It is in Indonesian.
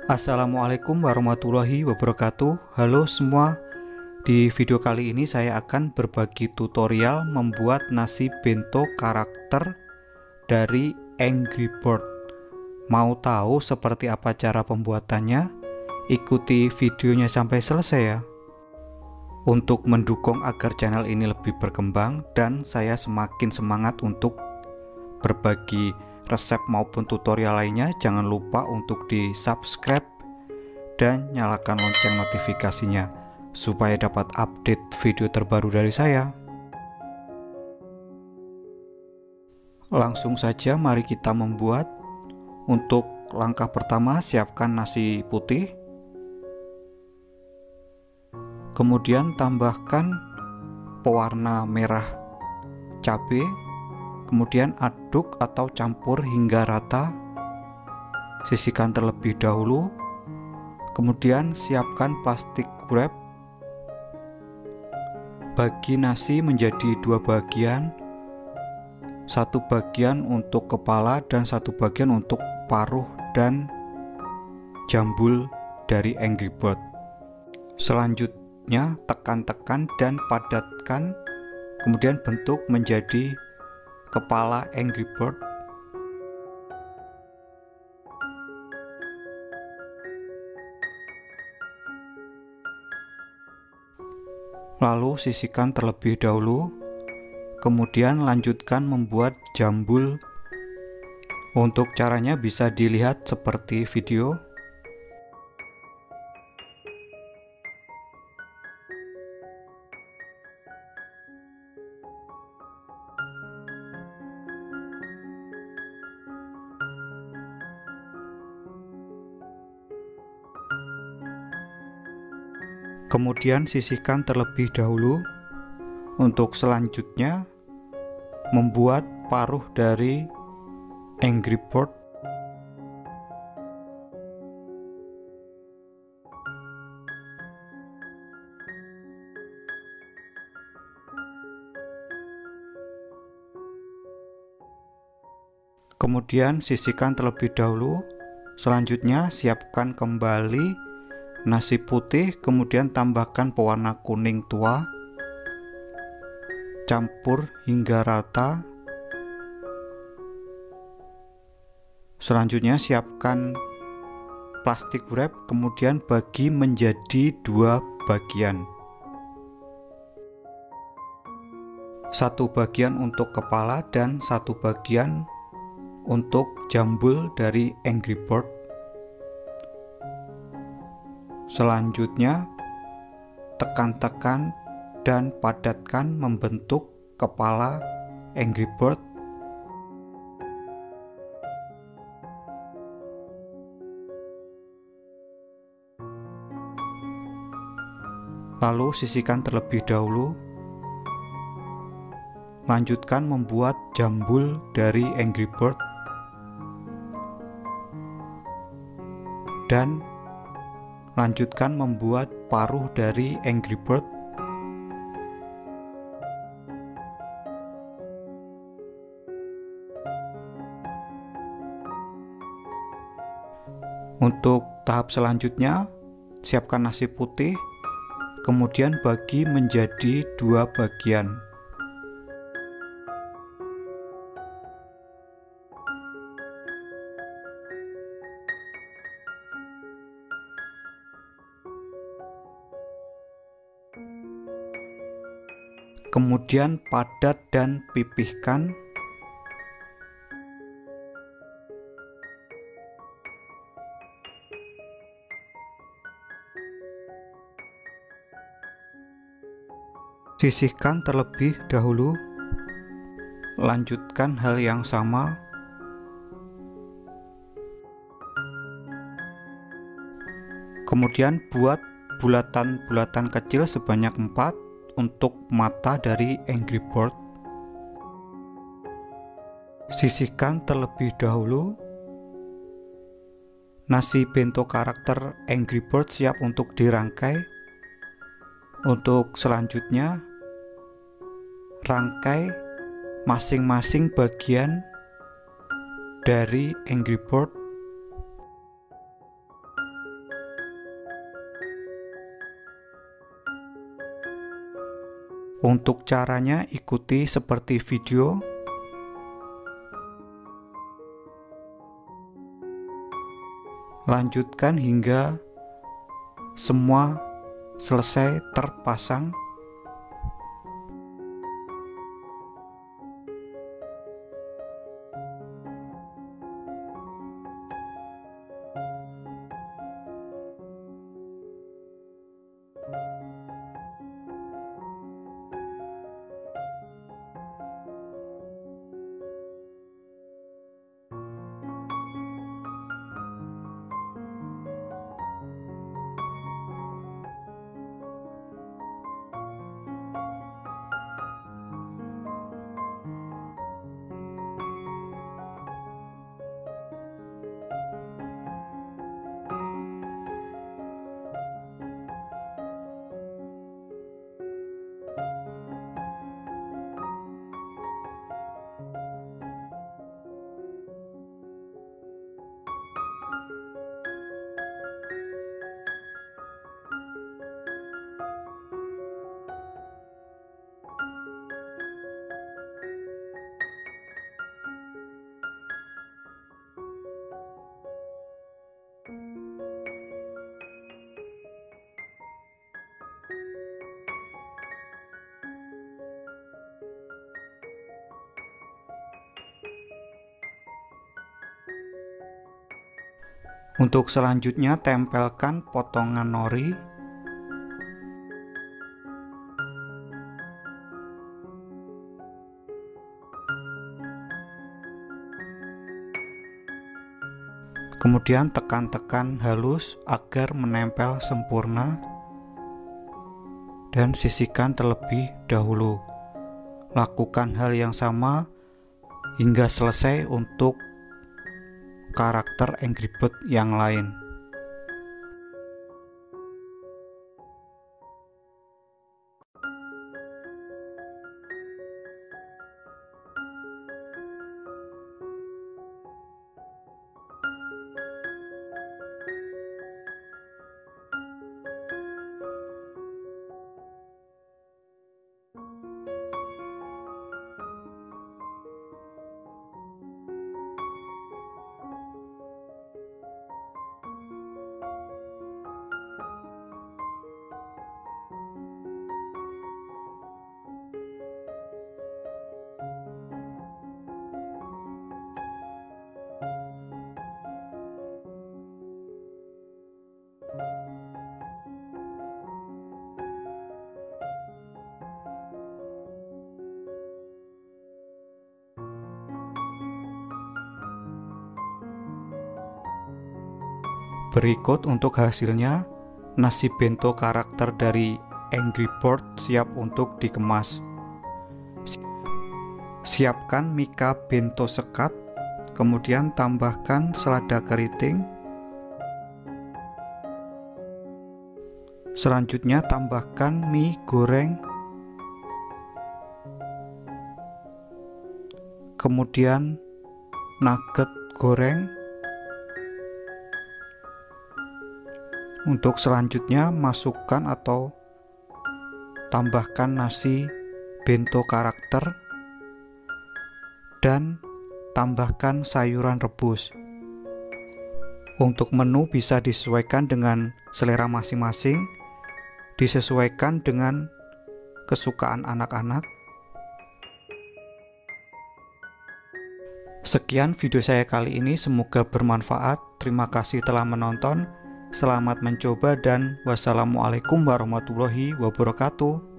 Assalamualaikum warahmatullahi wabarakatuh. Halo semua, di video kali ini saya akan berbagi tutorial membuat nasi bento karakter dari Angry Bird. Mau tahu seperti apa cara pembuatannya? Ikuti videonya sampai selesai ya. Untuk mendukung agar channel ini lebih berkembang dan saya semakin semangat untuk berbagi resep maupun tutorial lainnya, jangan lupa untuk di subscribe dan nyalakan lonceng notifikasinya supaya dapat update video terbaru dari saya. Langsung saja mari kita membuat. Untuk langkah pertama, siapkan nasi putih, kemudian tambahkan pewarna merah cabai, kemudian aduk atau campur hingga rata. Sisihkan terlebih dahulu. Kemudian siapkan plastik wrap. Bagi nasi menjadi dua bagian. Satu bagian untuk kepala dan satu bagian untuk paruh dan jambul dari Angry Bird. Selanjutnya tekan-tekan dan padatkan. Kemudian bentuk menjadi kepala Angry Bird. Lalu sisihkan terlebih dahulu. Kemudian lanjutkan membuat jambul. Untuk caranya bisa dilihat seperti video. Kemudian sisihkan terlebih dahulu. Untuk selanjutnya membuat paruh dari Angry Bird. Kemudian sisihkan terlebih dahulu. Selanjutnya siapkan kembali nasi putih, kemudian tambahkan pewarna kuning tua, campur hingga rata. Selanjutnya siapkan plastik wrap, kemudian bagi menjadi dua bagian. Satu bagian untuk kepala dan satu bagian untuk jambul dari Angry Bird. Selanjutnya tekan-tekan dan padatkan membentuk kepala Angry Bird. Lalu sisihkan terlebih dahulu. Lanjutkan membuat jambul dari Angry Bird dan lanjutkan membuat paruh dari Angry Bird. Untuk tahap selanjutnya, siapkan nasi putih, kemudian bagi menjadi dua bagian. Kemudian padat dan pipihkan. Sisihkan terlebih dahulu. Lanjutkan hal yang sama. Kemudian buat bulatan-bulatan kecil sebanyak 4 untuk mata dari Angry Bird. Sisihkan terlebih dahulu. Nasi bento karakter Angry Bird siap untuk dirangkai. Untuk selanjutnya, rangkai masing-masing bagian dari Angry Bird. Untuk caranya ikuti seperti video. Lanjutkan hingga semua selesai terpasang. Untuk selanjutnya tempelkan potongan nori. Kemudian tekan-tekan halus agar menempel sempurna dan sisihkan terlebih dahulu. Lakukan hal yang sama hingga selesai untuk karakter Angry Bird yang lain. Berikut untuk hasilnya, nasi bento karakter dari Angry Bird siap untuk dikemas. Siapkan mika bento sekat, kemudian tambahkan selada keriting. Selanjutnya tambahkan mie goreng, kemudian nugget goreng. Untuk selanjutnya masukkan atau tambahkan nasi bento karakter dan tambahkan sayuran rebus. Untuk menu bisa disesuaikan dengan selera masing-masing, disesuaikan dengan kesukaan anak-anak. Sekian video saya kali ini, semoga bermanfaat. Terima kasih telah menonton. Selamat mencoba dan wassalamualaikum warahmatullahi wabarakatuh.